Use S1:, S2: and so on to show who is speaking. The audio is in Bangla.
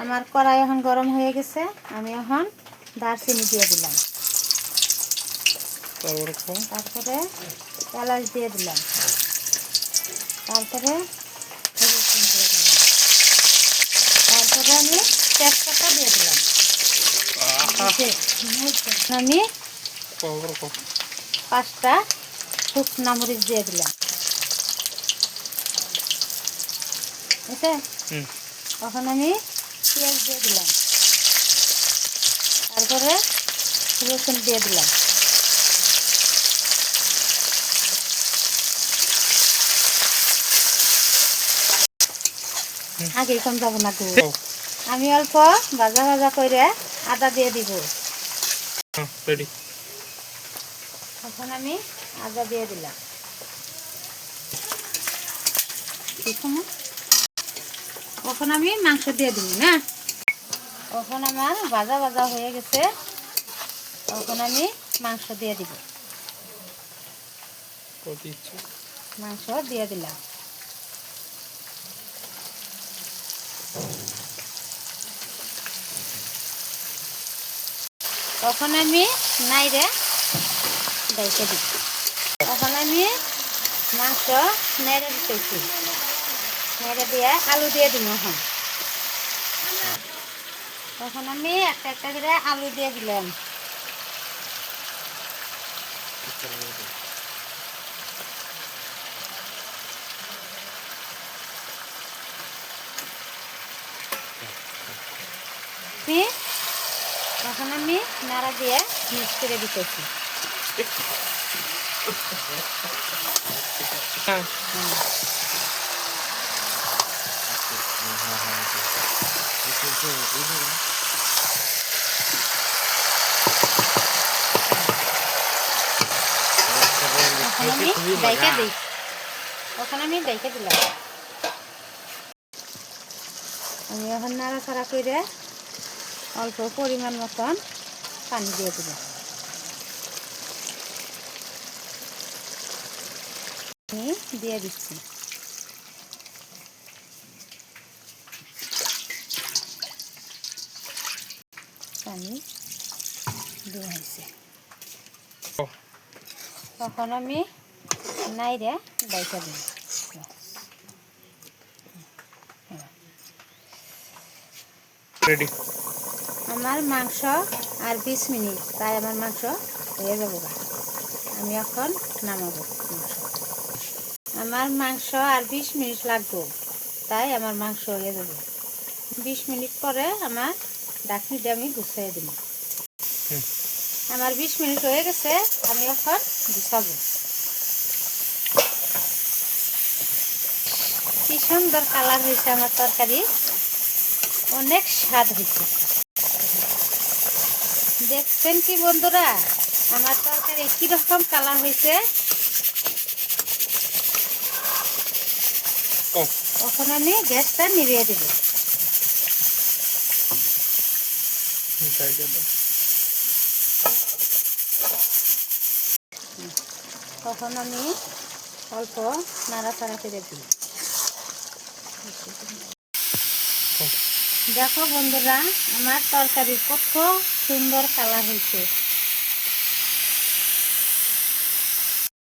S1: আমার কড়াই এখন গরম হয়ে গেছে, আমি এখন দারচিনি দিয়ে দিলাম, তারপরে এলাচ দিয়ে দিলাম, তারপরে রসুন দিয়ে দিলাম, তারপরে আমি তেজপাতা দিয়ে দিলাম, আমি 5টা শুকনা মরিচ দিয়ে দিলাম। ঠিক আছে, তখন আমি পেঁয়াজ দিয়ে দিলাম, তারপরে রসুন দিয়ে দিলাম, আগে কম যাবো না, আমি অল্প ভাজা ভাজা করে আদা দিয়ে দিব। এখন আমি আদা দিয়ে দিলাম, এখন আমি মাংস দিয়ে দিব না। এখন আমার ভাজা ভাজা হয়ে গেছে, এখন আমি মাংস দিয়ে দিব, মাংস দিয়ে দিলাম। তখন আমি নাইরে দেখে দিব, তখন আমি মাংস নেড়ে দিতেছি, নেড়ে দিয়ে আলু দিয়ে দিব। তখন আমি একটা একটা করে আলু দিয়ে দিলাম, তখন আমি নাড়া দিয়ে মিক্স করে দিতেছি। তখন আমি ডাইকে দিলাম, আমি এখন নাড়াচাড়া করে অল্প পরিমাণ মতন পানি দিয়ে দিলাম, আমি দিয়ে দিচ্ছি। পানি দেওয়া হয়েছে, তখন আমি নাইরে ডাইকা দিই। আমার মাংস আর 20 মিনিট, তাই আমার মাংস হয়ে যাবো। আমি এখন নামাবো মাংস। আমার মাংস আর 20 মিনিট লাগবে, তাই আমার মাংস হয়ে যাবে। 20 মিনিট পরে আমার ঢাকনিটা আমি গুছিয়ে দিব। আমার 20 মিনিট হয়ে গেছে, আমি এখন গুছাবো। কি সুন্দর কালার হয়েছে আমার তরকারি, অনেক স্বাদ হয়েছে। দেখছেন কি বন্ধুরা, আমার তরকারি কিরকম কালার হয়েছে। এখন আমি গ্যাসটা নিভিয়ে দেব। তখন আমি অল্প নাড়াচাড়া করে দিই। দেখো বন্ধুরা, আমার তরকারি কত সুন্দর কালার হয়েছে।